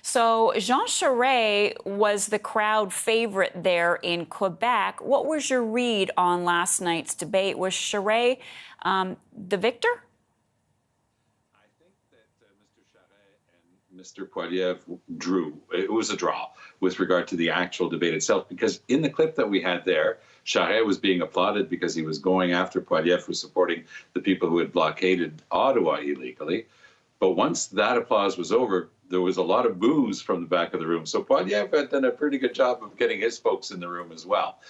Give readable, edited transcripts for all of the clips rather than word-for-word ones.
So Jean Charest was the crowd favorite there in Quebec. What was your read on last night's debate? Was Charest the victor? I think that Mr. Charest and Mr. Poilievre drew. It was a draw with regard to the actual debate itself, because in the clip that we had there, Charest was being applauded because he was going after Poilievre for supporting the people who had blockaded Ottawa illegally. But once that applause was over, there was a lot of boos from the back of the room. So Poilievre had done a pretty good job of getting his folks in the room as well.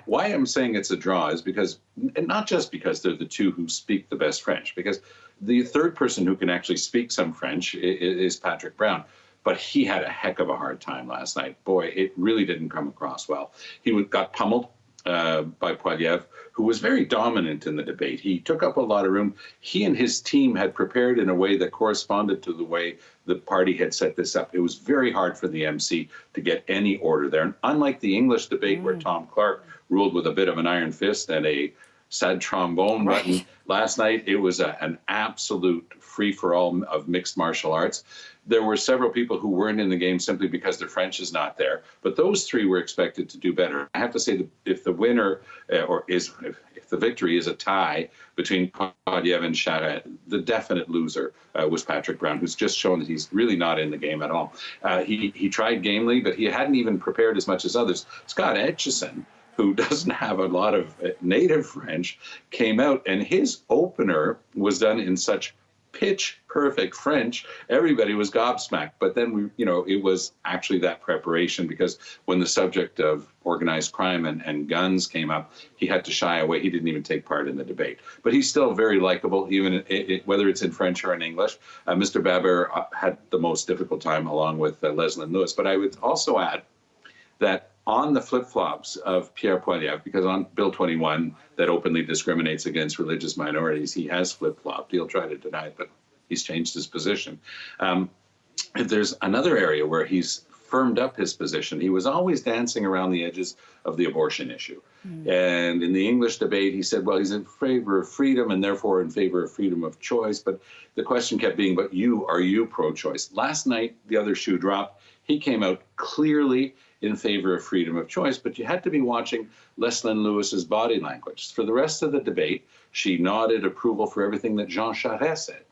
Why I'm saying it's a draw is because, and not just because they're the two who speak the best French, because the third person who can actually speak some French is Patrick Brown. But he had a heck of a hard time last night. Boy, it really didn't come across well. He got pummeled by Poilievre, who was very dominant in the debate. He took up a lot of room. He and his team had prepared in a way that corresponded to the way the party had set this up. It was very hard for the MC to get any order there. And unlike the English debate where Tom Clark ruled with a bit of an iron fist and a sad trombone button, last night it was an absolute free-for-all of mixed martial arts. There were several people who weren't in the game simply because their French is not there, but those three were expected to do better. I have to say that if the winner, if the victory is a tie between Poilievre and Charest, the definite loser was Patrick Brown, who's just shown that he's really not in the game at all. He tried gamely, but he hadn't even prepared as much as others. Scott Etchison, who doesn't have a lot of native French, came out, and his opener was done in such pitch perfect French, everybody was gobsmacked. But then it was actually that preparation, because when the subject of organized crime and guns came up, he had to shy away. He didn't even take part in the debate. But he's still very likable, even whether it's in French or in English. Mr. Baber had the most difficult time, along with Leslyn Lewis. But I would also add that on the flip-flops of Pierre Poilievre, because on Bill 21 that openly discriminates against religious minorities, he has flip-flopped. He'll try to deny it, but he's changed his position. There's another area where he's firmed up his position. He was always dancing around the edges of the abortion issue. And in the English debate, he said, well, he's in favor of freedom and therefore in favor of freedom of choice. But the question kept being, but are you pro-choice? Last night, the other shoe dropped. He came out clearly in favor of freedom of choice, but you had to be watching Leslyn Lewis's body language. For the rest of the debate, she nodded approval for everything that Jean Charest said.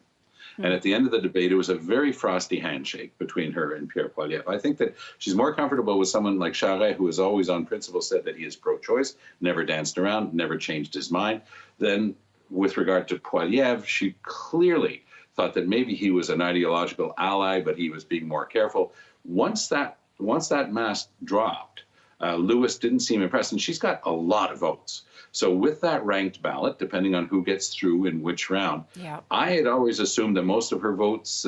And at the end of the debate, it was a very frosty handshake between her and Pierre Poilievre. I think that she's more comfortable with someone like Charest, who has always on principle said that he is pro-choice, never danced around, never changed his mind. Then with regard to Poilievre, she clearly thought that maybe he was an ideological ally, but he was being more careful. Once that mask dropped, Lewis didn't seem impressed, and she's got a lot of votes. So with that ranked ballot, depending on who gets through in which round, I had always assumed that most of her votes,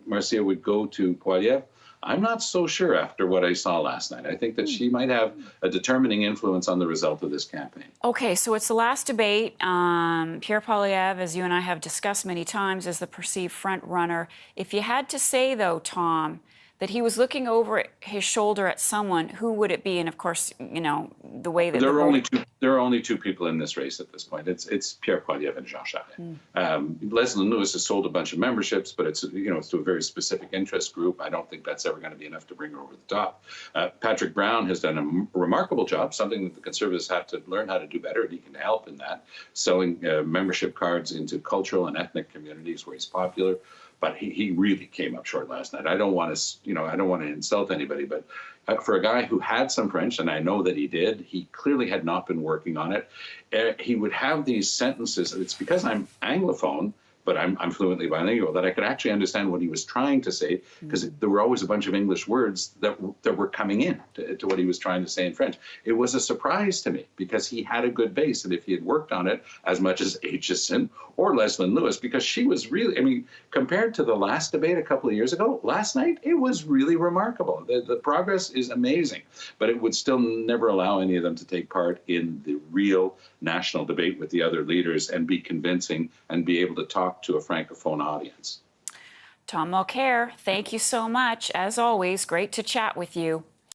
Marcia, would go to Poilievre. I'm not so sure after what I saw last night. I think that she might have a determining influence on the result of this campaign. Okay, so it's the last debate. Pierre Poilievre, as you and I have discussed many times, is the perceived front runner. If you had to say, though, Tom, that he was looking over his shoulder at someone, who would it be? And of course, the way that there are only two people in this race at this point. It's Pierre Poilievre and Jean Charest. Leslyn Lewis has sold a bunch of memberships, but it's to a very specific interest group. I don't think that's ever going to be enough to bring her over the top. Patrick Brown has done a remarkable job, something that the Conservatives have to learn how to do better, and he can help in that, selling membership cards into cultural and ethnic communities where he's popular. But he really came up short last night. I don't want to insult anybody, but for a guy who had some French, and I know that he did, he clearly had not been working on it. He would have these sentences. It's because I'm Anglophone, but I'm fluently bilingual, that I could actually understand what he was trying to say, because there were always a bunch of English words that were coming in to what he was trying to say in French. It was a surprise to me, because he had a good base, and if he had worked on it as much as Aitchison or Leslyn Lewis, because she was really, compared to the last debate a couple of years ago, last night, it was really remarkable. The progress is amazing, but it would still never allow any of them to take part in the real national debate with the other leaders and be convincing and be able to talk to a Francophone audience. Tom Mulcair, thank you so much. As always, great to chat with you.